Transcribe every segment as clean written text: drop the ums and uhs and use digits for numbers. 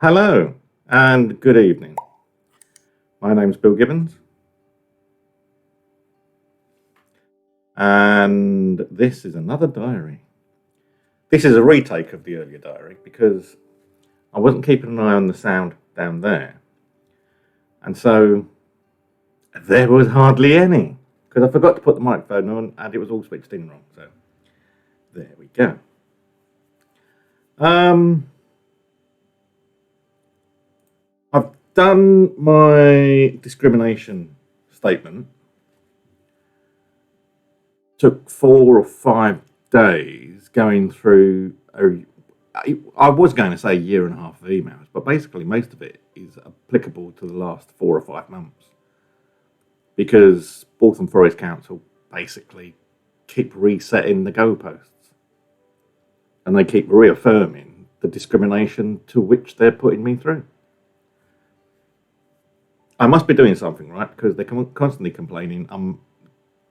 Hello and good evening. My name's Bill Gibbons and this is another diary. This is a retake of the earlier diary because I wasn't keeping an eye on the sound down there, and so there was hardly any because I forgot to put the microphone on and it was all switched in wrong. So there we go. I've done my discrimination statement. Took 4 or 5 days going through, I was going to say a year and a half of emails, but basically most of it is applicable to the last 4 or 5 months. Because Waltham Forest Council basically keep resetting the goalposts. And they keep reaffirming the discrimination to which they're putting me through. I must be doing something right because they're constantly complaining I'm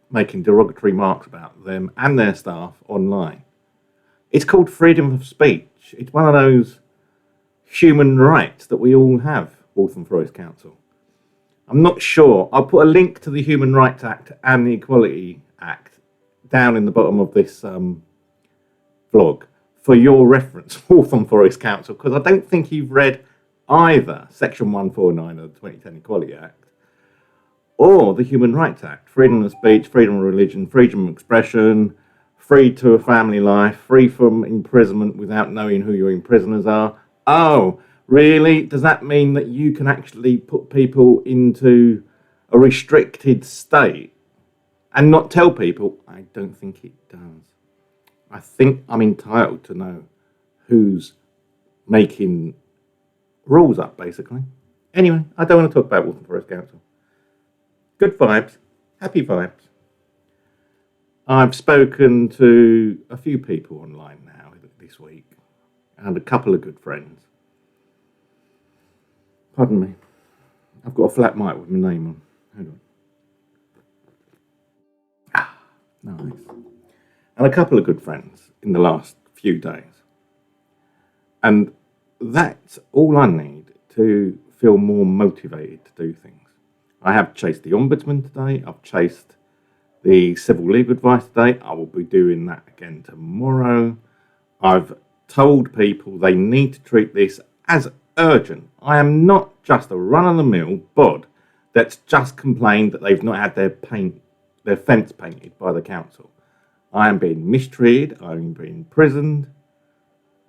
making derogatory remarks about them and their staff online. It's called freedom of speech. It's one of those human rights that we all have, Waltham Forest Council. I'm not sure. I'll put a link to the Human Rights Act and the Equality Act down in the bottom of this vlog for your reference, Waltham Forest Council, because I don't think you've read either Section 149 of the 2010 Equality Act or the Human Rights Act. Freedom of speech, freedom of religion, freedom of expression, free to a family life, free from imprisonment without knowing who your imprisoners are. Oh, really? Does that mean that you can actually put people into a restricted state and not tell people? I don't think it does. I think I'm entitled to know who's making rules up, basically. Anyway, I don't want to talk about Waltham Forest Council. Good vibes, happy vibes. I've spoken to a few people online now this week and a couple of good friends. Pardon me. I've got a flat mic with my name on. Hold on. Nice. And a couple of good friends in the last few days. And that's all I need to feel more motivated to do things. I have chased the Ombudsman today. I've chased the civil legal advice today. I will be doing that again tomorrow. I've told people they need to treat this as urgent. I am not just a run-of-the-mill bod that's just complained that they've not had their fence painted by the council. I am being mistreated. I'm being imprisoned,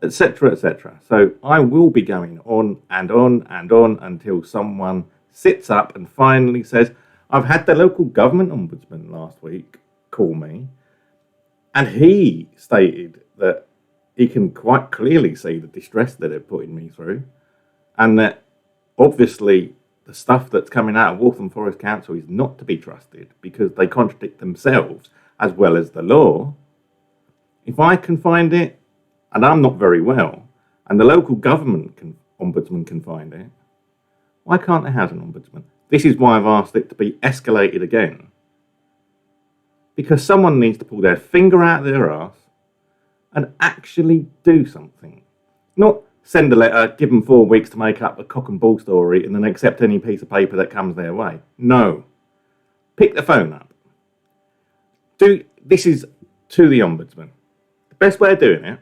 etc., etc. So I will be going on and on and on until someone sits up and finally says, I've had the local government ombudsman last week call me, and he stated that he can quite clearly see the distress that they're putting me through, and that obviously the stuff that's coming out of Waltham Forest Council is not to be trusted because they contradict themselves as well as the law. If I can find it, and I'm not very well, and the local government ombudsman can find it, why can't they have an ombudsman? This is why I've asked it to be escalated again. Because someone needs to pull their finger out of their arse and actually do something. Not send a letter, give them 4 weeks to make up a cock and bull story and then accept any piece of paper that comes their way. No. Pick the phone up. This is to the Ombudsman. The best way of doing it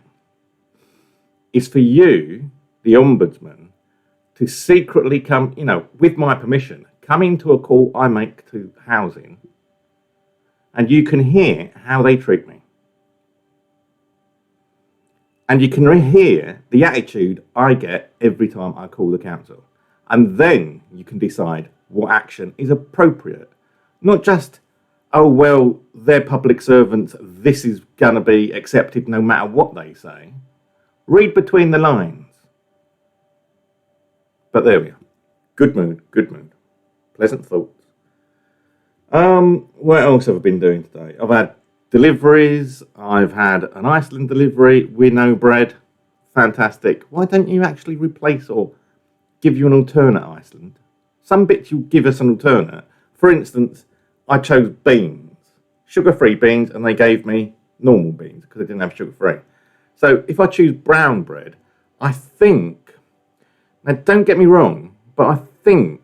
is for you, the Ombudsman, to secretly come, with my permission, come into a call I make to housing, and you can hear how they treat me. And you can hear the attitude I get every time I call the council. And then you can decide what action is appropriate. Not just, oh, well, they're public servants, this is going to be accepted no matter what they say. Read between the lines. But there we are. Good mood, good mood. Pleasant thoughts. What else have I been doing today? I've had deliveries. I've had an Iceland delivery with no bread. Fantastic. Why don't you actually replace or give you an alternate Iceland? Some bits you give us an alternate. For instance, I chose beans, sugar-free beans, and they gave me normal beans because they didn't have sugar-free. So if I choose brown bread, I think Now, don't get me wrong, but I think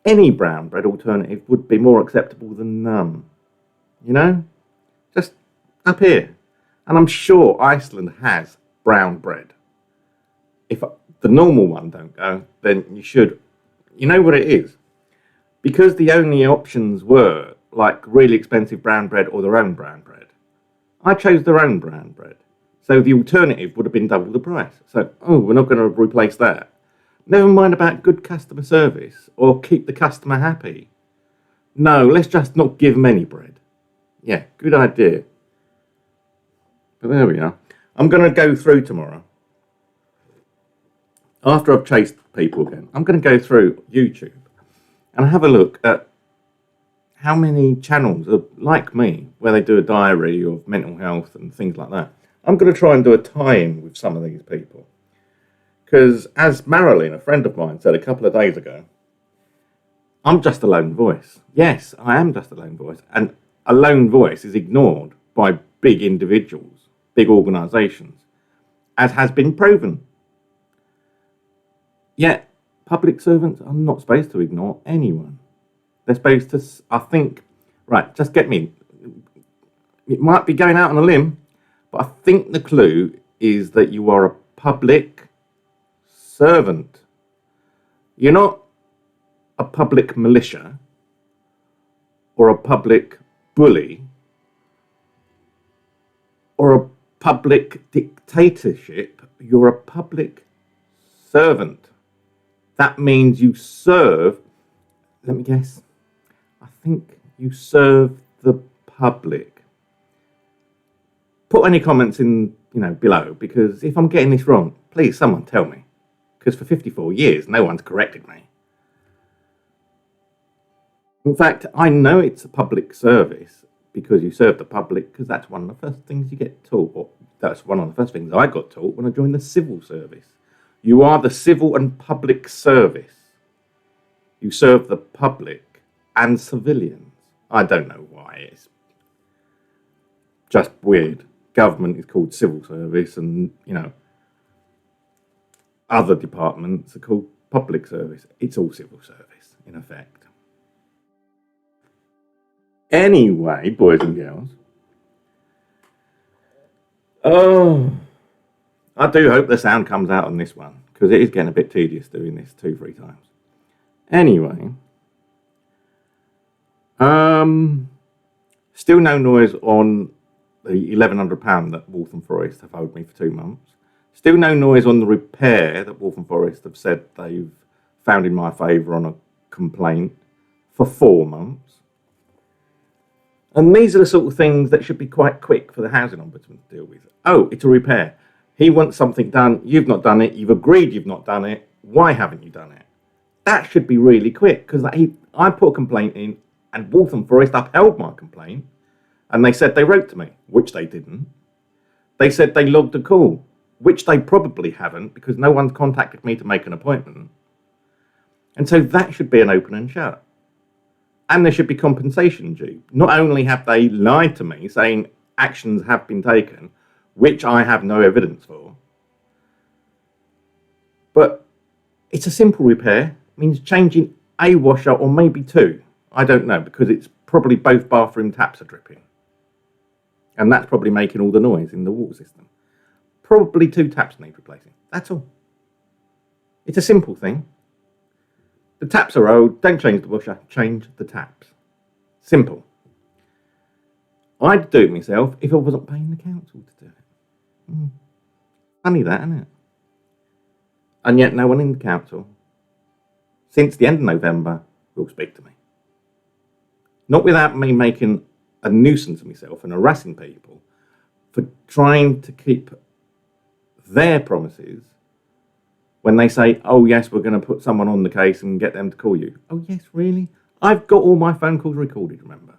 any brown bread alternative would be more acceptable than none. You know? Just up here. And I'm sure Iceland has brown bread. If the normal one don't go, then you should. You know what it is? Because the only options were like really expensive brown bread or their own brown bread, I chose their own brown bread. So the alternative would have been double the price. So, we're not going to replace that. Never mind about good customer service or keep the customer happy. No, let's just not give them any bread. Yeah, good idea. But there we are. I'm going to go through tomorrow. After I've chased people again, I'm going to go through YouTube and have a look at how many channels are like me, where they do a diary of mental health and things like that. I'm going to try and do a tie-in with some of these people. Because as Marilyn, a friend of mine, said a couple of days ago, I'm just a lone voice. Yes, I am just a lone voice. And a lone voice is ignored by big individuals, big organisations, as has been proven. Yet, public servants are not supposed to ignore anyone. They're supposed to, I think, right, just get me. It might be going out on a limb, but I think the clue is that you are a public servant. You're not a public militia or a public bully or a public dictatorship. You're a public servant. That means you serve, let me guess, I think you serve the public. Put any comments in, below, because if I'm getting this wrong, please someone tell me. Because for 54 years, no one's corrected me. In fact, I know it's a public service because you serve the public, because that's one of the first things you get taught, or that's one of the first things I got taught when I joined the civil service. You are the civil and public service. You serve the public and civilians. I don't know why. It's just weird. Government is called civil service and, other departments are called public service. It's all civil service, in effect. Anyway, boys and girls. I do hope the sound comes out on this one, because it is getting a bit tedious doing this 2-3 times. Anyway, still no noise on the £1,100 that Waltham Forest have owed me for 2 months. Still no noise on the repair that Waltham Forest have said they've found in my favour on a complaint for 4 months. And these are the sort of things that should be quite quick for the Housing Ombudsman to deal with. Oh, it's a repair. He wants something done. You've not done it. You've agreed you've not done it. Why haven't you done it? That should be really quick, because I put a complaint in and Waltham Forest upheld my complaint, and they said they wrote to me, which they didn't. They said they logged a call, which they probably haven't, because no one's contacted me to make an appointment. And so that should be an open and shut. And there should be compensation due. Not only have they lied to me, saying actions have been taken, which I have no evidence for, but it's a simple repair. It means changing a washer or maybe 2. I don't know, because it's probably both bathroom taps are dripping. And that's probably making all the noise in the water system. Probably 2 taps need replacing. That's all. It's a simple thing. The taps are old, don't change the washer, change the taps. Simple. I'd do it myself if I wasn't paying the council to do it. Funny that, isn't it? And yet no one in the council, since the end of November, will speak to me. Not without me making a nuisance of myself and harassing people for trying to keep their promises when they say, oh yes, we're going to put someone on the case and get them to call you. Oh yes, really? I've got all my phone calls recorded, remember?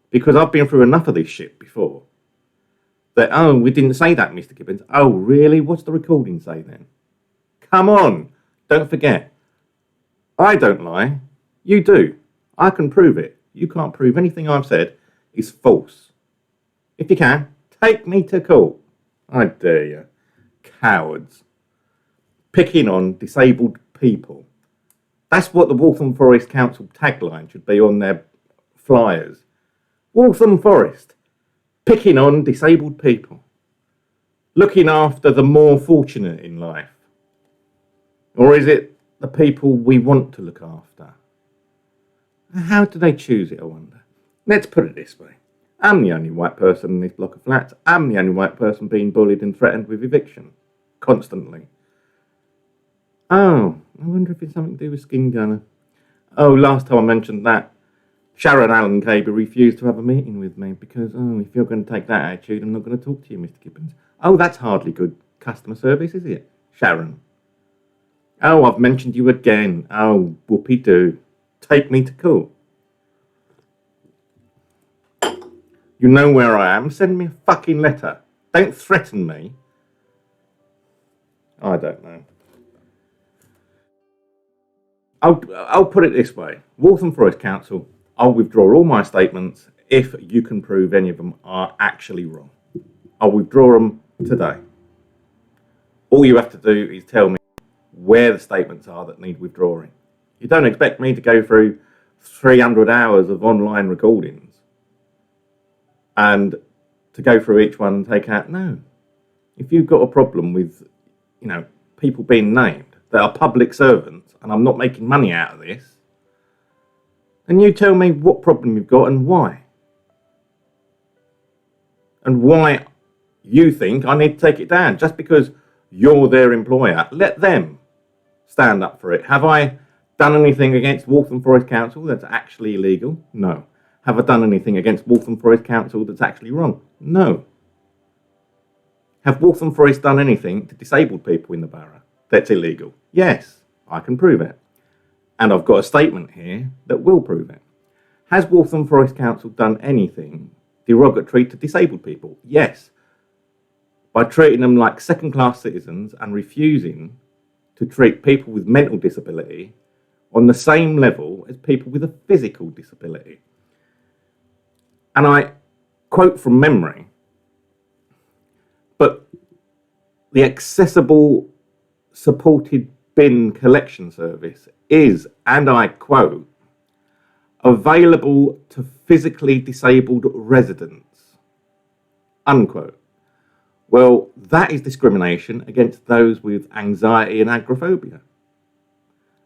Because I've been through enough of this shit before. That, oh, we didn't say that, Mr. Gibbons. Oh, really? What's the recording say then? Come on, don't forget. I don't lie. You do. I can prove it. You can't prove anything I've said is false. If you can, take me to court. I dare you. Cowards. picking on disabled people. That's what the Waltham Forest Council tagline should be on their flyers. Waltham Forest, picking on disabled people. Looking after the more fortunate in life. Or is it the people we want to look after? How do they choose it, I wonder? Let's put it this way. I'm the only white person in this block of flats. I'm the only white person being bullied and threatened with eviction. Constantly. Oh, I wonder if it's something to do with skin colour. Oh, last time I mentioned that, Sharon Allen Caber refused to have a meeting with me because, if you're going to take that attitude, I'm not going to talk to you, Mr. Gibbons. Oh, that's hardly good customer service, is it, Sharon? Oh, I've mentioned you again. Oh, whoopee-doo. Take me to court. You know where I am. Send me a fucking letter. Don't threaten me. I don't know. I'll put it this way. Waltham Forest Council, I'll withdraw all my statements if you can prove any of them are actually wrong. I'll withdraw them today. All you have to do is tell me where the statements are that need withdrawing. You don't expect me to go through 300 hours of online recordings and to go through each one and take out. No. If you've got a problem with, people being named that are public servants and I'm not making money out of this, then you tell me what problem you've got and why. And why you think I need to take it down. Just because you're their employer, let them stand up for it. Have I done anything against Waltham Forest Council that's actually illegal? No. Have I done anything against Waltham Forest Council that's actually wrong? No. Have Waltham Forest done anything to disabled people in the borough that's illegal? Yes, I can prove it. And I've got a statement here that will prove it. Has Waltham Forest Council done anything derogatory to disabled people? Yes. By treating them like second-class citizens and refusing to treat people with mental disability on the same level as people with a physical disability. And I quote from memory, but the accessible supported bin collection service is, and I quote, available to physically disabled residents, unquote. Well, that is discrimination against those with anxiety and agoraphobia,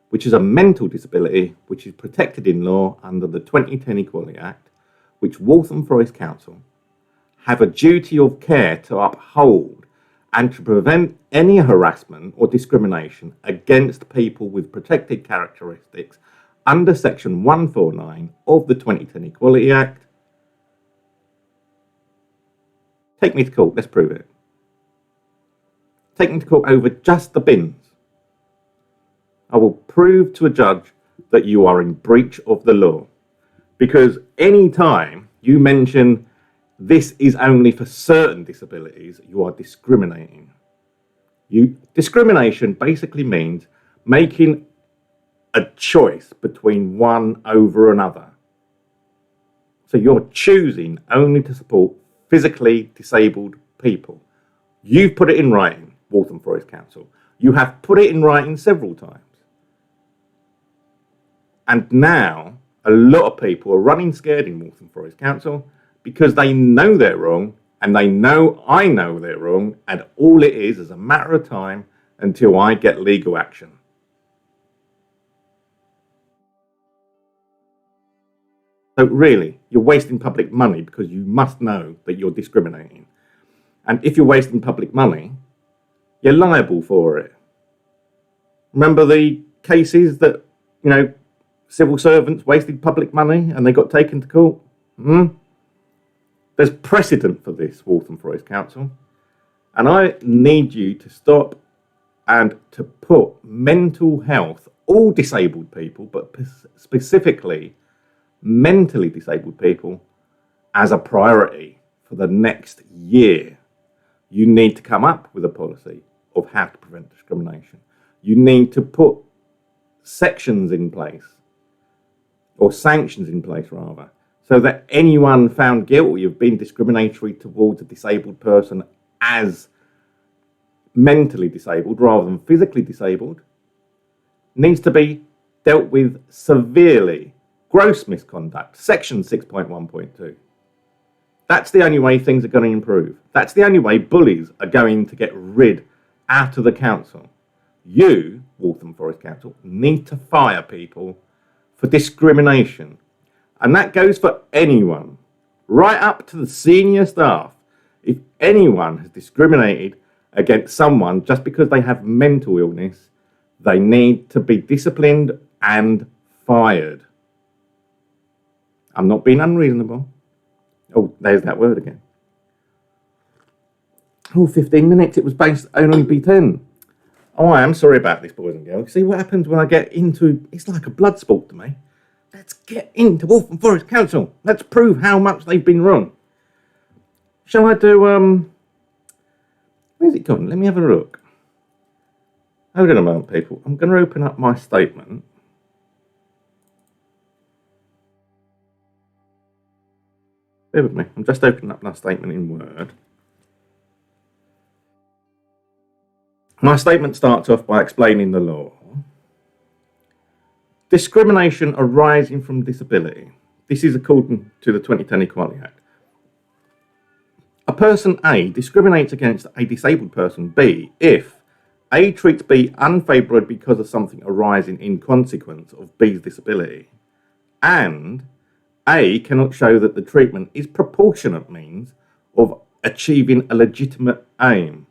which is a mental disability which is protected in law under the 2010 Equality Act, which Waltham Forest Council have a duty of care to uphold and to prevent any harassment or discrimination against people with protected characteristics under Section 149 of the 2010 Equality Act. Take me to court, let's prove it. Take me to court over just the bins. I will prove to a judge that you are in breach of the law. Because any time you mention this is only for certain disabilities, you are discriminating. Discrimination basically means making a choice between one over another. So you're choosing only to support physically disabled people. You've put it in writing, Waltham Forest Council. You have put it in writing several times. And now a lot of people are running scared in Waltham Forest Council because they know they're wrong and they know I know they're wrong, and all it is a matter of time until I get legal action. So really, you're wasting public money because you must know that you're discriminating. And if you're wasting public money, you're liable for it. Remember the cases that, civil servants wasted public money and they got taken to court? There's precedent for this, Waltham Forest Council. And I need you to stop and to put mental health, all disabled people, but specifically mentally disabled people, as a priority for the next year. You need to come up with a policy of how to prevent discrimination. You need to put sections in place, or sanctions in place rather, so that anyone found guilty of being discriminatory towards a disabled person as mentally disabled rather than physically disabled, needs to be dealt with severely. Gross misconduct, section 6.1.2. That's the only way things are going to improve. That's the only way bullies are going to get rid out of the council. You, Waltham Forest Council, need to fire people for discrimination. And that goes for anyone, right up to the senior staff. If anyone has discriminated against someone just because they have mental illness, they need to be disciplined and fired. I'm not being unreasonable. Oh, there's that word again. Oh, 15 minutes. It was based only be 10. Oh, I am sorry about this, boys and girls. See what happens when I get into... It's like a blood sport to me. Let's get into Waltham Forest Council. Let's prove how much they've been wrong. Shall I do... Where's it gone? Let me have a look. Hold on a moment, people. I'm going to open up my statement. Bear with me. I'm just opening up my statement in Word. My statement starts off by explaining the law. Discrimination arising from disability. This is according to the 2010 Equality Act. A person A discriminates against a disabled person B if A treats B unfavourably because of something arising in consequence of B's disability, and A cannot show that the treatment is proportionate means of achieving a legitimate aim.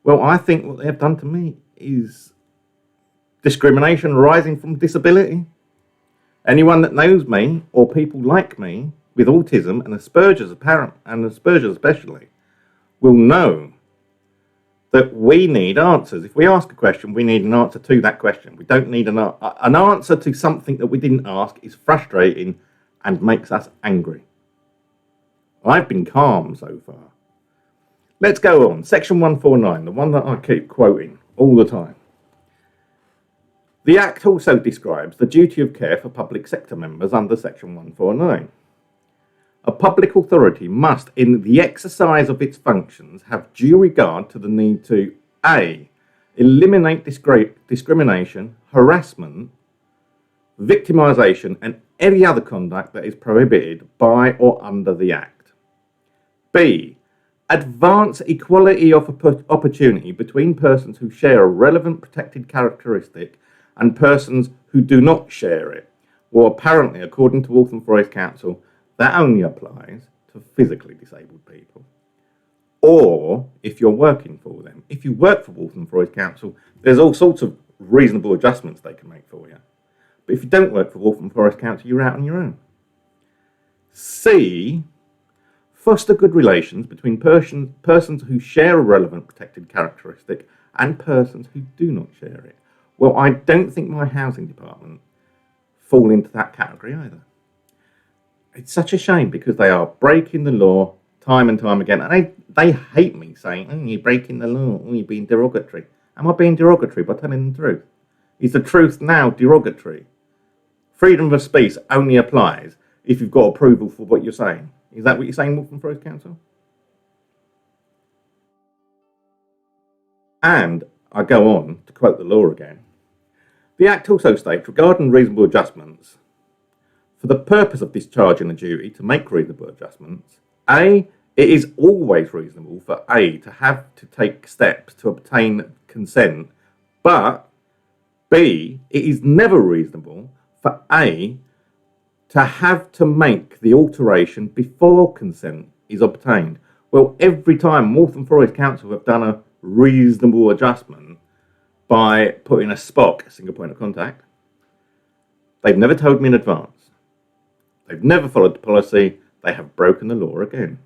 Well, I think what they have done to me is discrimination arising from disability. Anyone that knows me, or people like me, with autism and Asperger's especially, will know that we need answers. If we ask a question, we need an answer to that question. We don't need an answer to something that we didn't ask is frustrating and makes us angry. I've been calm so far. Let's go on. Section 149, the one that I keep quoting all the time. The Act also describes the duty of care for public sector members under Section 149. A public authority must, in the exercise of its functions, have due regard to the need to A. Eliminate discrimination, harassment, victimisation and any other conduct that is prohibited by or under the Act. B. Advance equality of opportunity between persons who share a relevant protected characteristic and persons who do not share it. Well, apparently, according to Waltham Forest Council, that only applies to physically disabled people. Or if you're working for them. If you work for Waltham Forest Council, there's all sorts of reasonable adjustments they can make for you. But if you don't work for Waltham Forest Council, you're out on your own. C. Foster good relations between persons who share a relevant protected characteristic and persons who do not share it. Well, I don't think my housing department fall into that category either. It's such a shame because they are breaking the law time and time again. And they hate me saying, oh, you're breaking the law, oh, you're being derogatory. Am I being derogatory by telling the truth? Is the truth now derogatory? Freedom of speech only applies if you've got approval for what you're saying. Is that what you're saying, Waltham Forest Council? And I go on to quote the law again. The Act also states, regarding reasonable adjustments, for the purpose of discharging a duty to make reasonable adjustments, A, it is always reasonable for A to have to take steps to obtain consent, but B, it is never reasonable for A to have to make the alteration before consent is obtained. Well, every time Waltham Forest Council have done a reasonable adjustment by putting a SPOC, a single point of contact, they've never told me in advance. They've never followed the policy. They have broken the law again.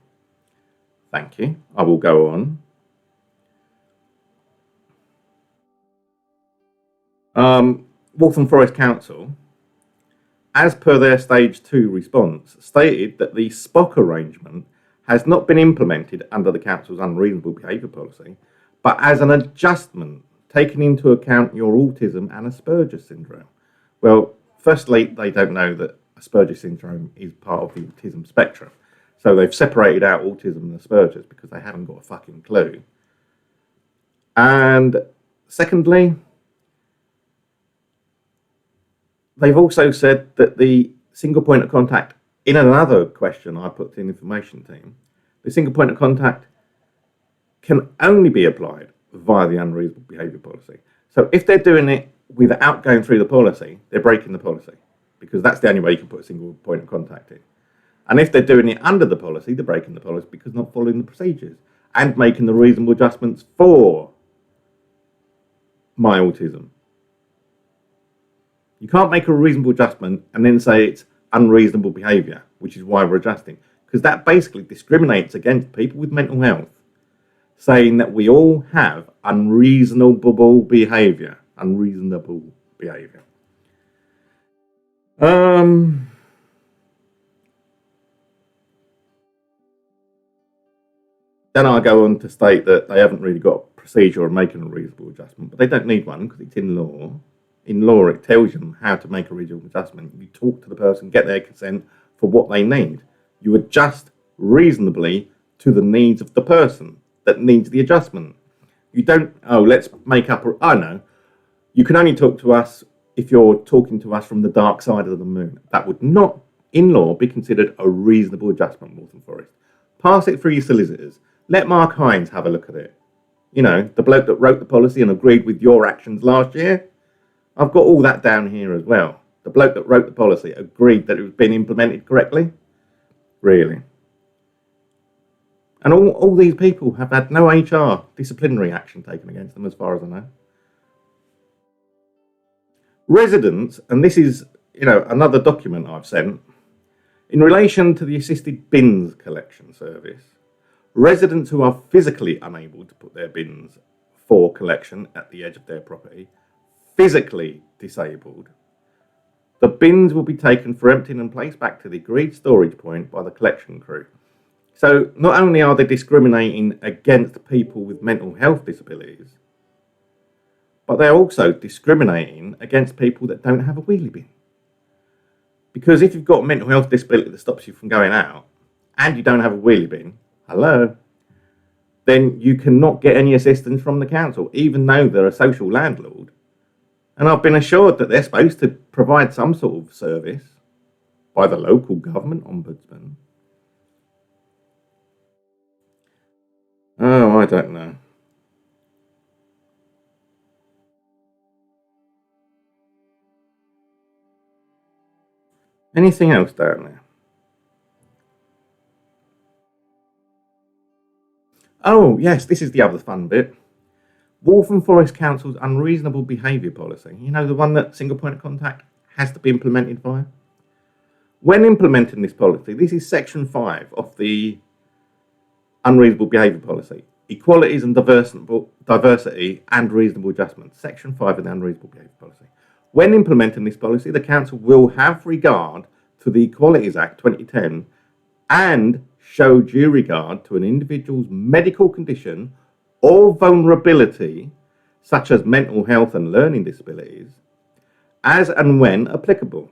Thank you. I will go on. Waltham Forest Council, as per their Stage 2 response, stated that the SPOC arrangement has not been implemented under the Council's unreasonable behaviour policy, but as an adjustment taking into account your autism and Asperger's syndrome. Well, firstly, they don't know that Asperger's syndrome is part of the autism spectrum. So they've separated out autism and Asperger's because they haven't got a fucking clue. And secondly, they've also said that the single point of contact, in another question I put to the information team, the single point of contact can only be applied via the unreasonable behaviour policy. So if they're doing it without going through the policy, they're breaking the policy, because that's the only way you can put a single point of contact in. And if they're doing it under the policy, they're breaking the policy because not following the procedures and making the reasonable adjustments for my autism. You can't make a reasonable adjustment and then say it's unreasonable behaviour, which is why we're adjusting, because that basically discriminates against people with mental health, saying that we all have unreasonable behaviour. Unreasonable behaviour. Then I go on to state that they haven't really got a procedure on making a reasonable adjustment, but they don't need one because it's in law. In law, it tells them how to make a reasonable adjustment. You talk to the person, get their consent for what they need. You adjust reasonably to the needs of the person that needs the adjustment. You don't, let's make up, I know, you can only talk to us if you're talking to us from the dark side of the moon. That would not, in law, be considered a reasonable adjustment, Waltham Forest. Pass it through your solicitors. Let Mark Hines have a look at it. You know, the bloke that wrote the policy and agreed with your actions last year. I've got all that down here as well. The bloke that wrote the policy agreed that it was being implemented correctly. Really. And all these people have had no HR disciplinary action taken against them, as far as I know. Residents, and this is, another document I've sent, in relation to the assisted bins collection service, residents who are physically unable to put their bins for collection at the edge of their property, physically disabled, the bins will be taken for emptying and placed back to the agreed storage point by the collection crew. So not only are they discriminating against people with mental health disabilities, but they're also discriminating against people that don't have a wheelie bin. Because if you've got a mental health disability that stops you from going out and you don't have a wheelie bin, then you cannot get any assistance from the council, even though they're a social landlord. And I've been assured that they're supposed to provide some sort of service by the local government ombudsman. Oh, I don't know. Anything else down there? Oh, yes, this is the other fun bit. Waltham Forest Council's unreasonable behaviour policy. You know, the one that single point of contact has to be implemented via? When implementing this policy, this is section 5 of the unreasonable behaviour policy. Equalities and diversity and reasonable adjustments. Section 5 of the unreasonable behaviour policy. When implementing this policy, the council will have regard to the Equalities Act 2010 and show due regard to an individual's medical condition or vulnerability, such as mental health and learning disabilities, as and when applicable.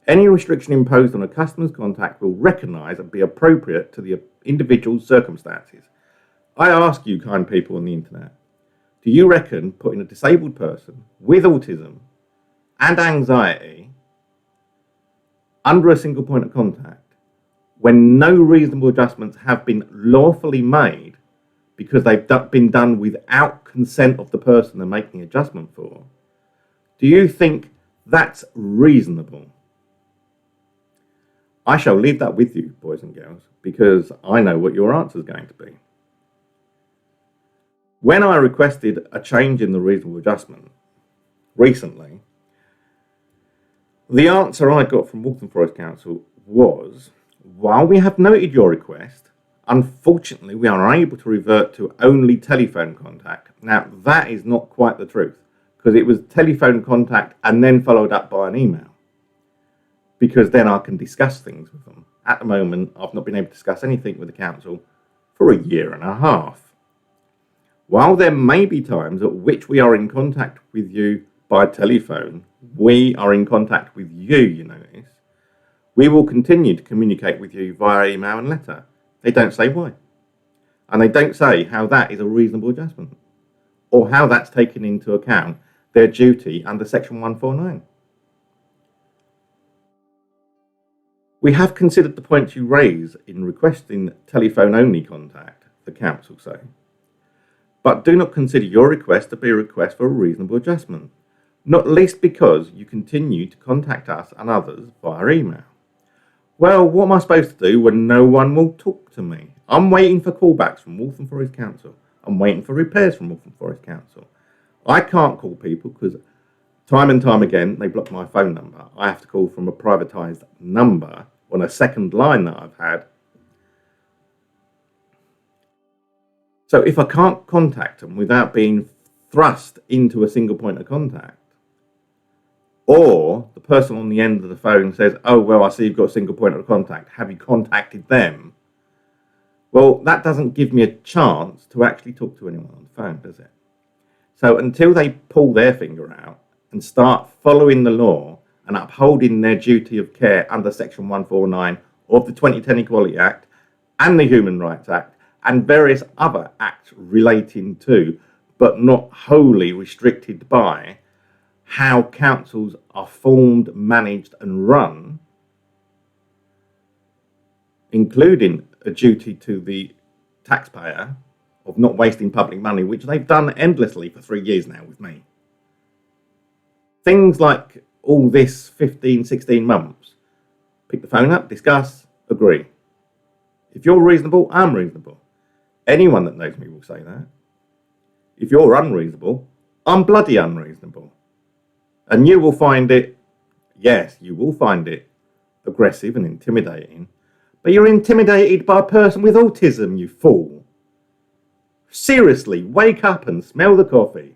Any restriction imposed on a customer's contact will recognise and be appropriate to the individual's circumstances. I ask you, kind people on the internet, do you reckon putting a disabled person with autism and anxiety under a single point of contact, when no reasonable adjustments have been lawfully made because they've been done without consent of the person they're making adjustment for, do you think that's reasonable? I shall leave that with you, boys and girls, because I know what your answer is going to be. When I requested a change in the reasonable adjustment recently, the answer I got from Waltham Forest Council was, while we have noted your request, unfortunately we are unable to revert to only telephone contact. Now, that is not quite the truth, because it was telephone contact and then followed up by an email, because then I can discuss things with them. At the moment, I've not been able to discuss anything with the council for a year and a half. While there may be times at which we are in contact with you by telephone, we are in contact with you, you notice, we will continue to communicate with you via email and letter. They don't say why. And they don't say how that is a reasonable adjustment. or how that's taken into account their duty under Section 149. We have considered the points you raise in requesting telephone-only contact, the council say, but do not consider your request to be a request for a reasonable adjustment, not least because you continue to contact us and others via email. Well, what am I supposed to do when no one will talk to me? I'm waiting for callbacks from Waltham Forest Council. I'm waiting for repairs from Waltham Forest Council. I can't call people because time and time again they block my phone number. I have to call from a privatised number on a second line that I've had. So if I can't contact them without being thrust into a single point of contact, or the person on the end of the phone says, oh, well, I see you've got a single point of contact. Have you contacted them? Well, that doesn't give me a chance to actually talk to anyone on the phone, does it? So until they pull their finger out and start following the law and upholding their duty of care under Section 149 of the 2010 Equality Act and the Human Rights Act and various other acts relating to, but not wholly restricted by, how councils are formed, managed and run, including a duty to the taxpayer of not wasting public money, which they've done endlessly for 3 years now with me. Things like all this 15, 16 months, pick the phone up, discuss, agree. If you're reasonable, I'm reasonable. Anyone that knows me will say that. If you're unreasonable, I'm bloody unreasonable. And you will find it, yes, you will find it aggressive and intimidating, but you're intimidated by a person with autism, you fool. Seriously, wake up and smell the coffee.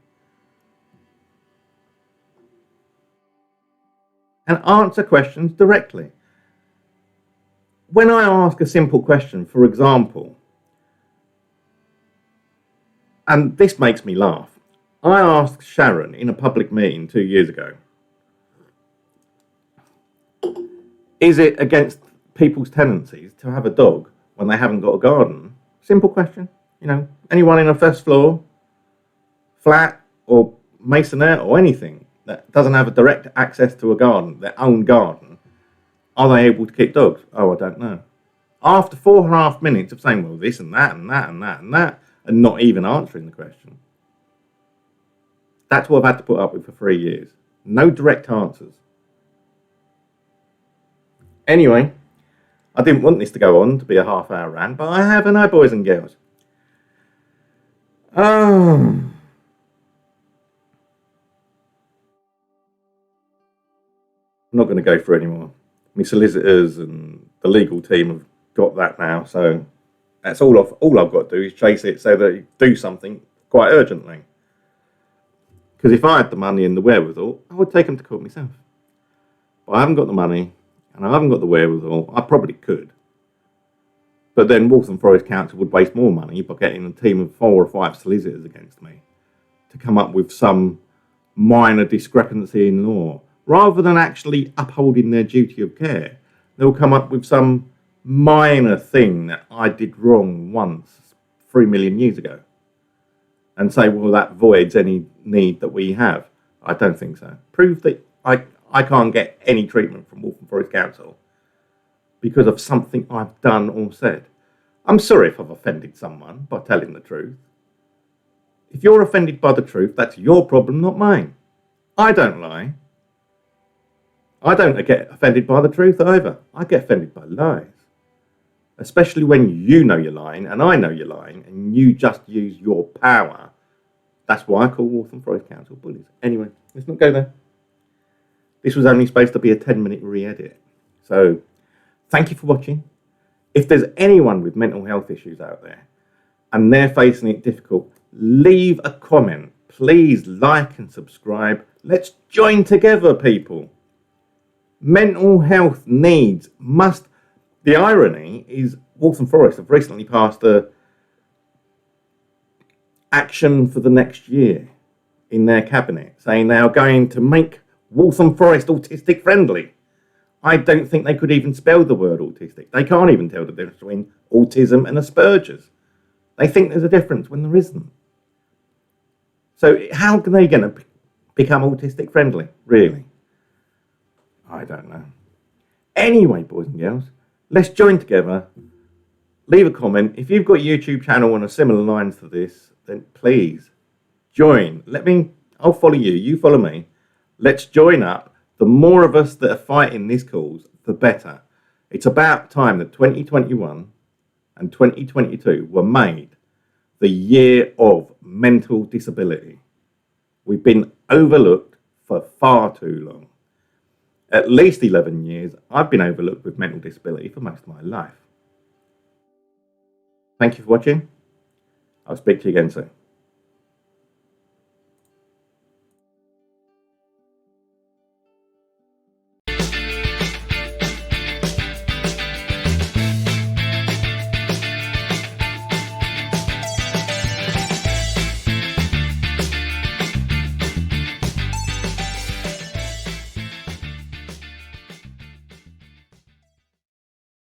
And answer questions directly. When I ask a simple question, for example, and this makes me laugh, I asked Sharon in a public meeting 2 years ago, is it against people's tendencies to have a dog when they haven't got a garden? Simple question. You know, anyone in a first floor, flat or masonette or anything that doesn't have a direct access to a garden, their own garden, are they able to keep dogs? Oh, I don't know. After 4.5 minutes of saying, well, this and that and that and that and that, and not even answering the question. That's what I've had to put up with for 3 years. No direct answers. Anyway, I didn't want this to go on to be a half-hour rant, but I have, and I, boys and girls. I'm not going to go through anymore. My solicitors and the legal team have got that now, so that's all I've got to do is chase it so that you do something quite urgently. Because if I had the money and the wherewithal, I would take them to court myself. But I haven't got the money and I haven't got the wherewithal. I probably could. But then Waltham Forest Council would waste more money by getting a team of 4 or 5 solicitors against me to come up with some minor discrepancy in law. Rather than actually upholding their duty of care, they'll come up with some minor thing that I did wrong once 3 million years ago and say, well, that voids any need that we have. I don't think so. Prove that I can't get any treatment from Waltham Forest Council because of something I've done or said. I'm sorry if I've offended someone by telling the truth. If you're offended by the truth, that's your problem, not mine. I don't lie. I don't get offended by the truth either. I get offended by lies. Especially when you know you're lying and I know you're lying and you just use your power. That's why I call Waltham Forest Council bullies. Anyway, let's not go there. This was only supposed to be a 10-minute re-edit. So, thank you for watching. If there's anyone with mental health issues out there and they're facing it difficult, leave a comment. Please like and subscribe. Let's join together, people. Mental health needs must... The irony is Waltham Forest have recently passed a action for the next year in their cabinet, saying they are going to make Waltham Forest autistic friendly. I don't think they could even spell the word autistic. They can't even tell the difference between autism and Asperger's. They think there's a difference when there isn't. So how are they going to become autistic friendly, really? I don't know. Anyway, boys and girls, let's join together. Leave a comment. If you've got a YouTube channel on a similar lines to this, then please join. I'll follow you, you follow me. Let's join up. The more of us that are fighting this cause, the better. It's about time that 2021 and 2022 were made the year of mental disability. We've been overlooked for far too long. At least 11 years, I've been overlooked with mental disability for most of my life. Thank you for watching. I'll speak to you again soon.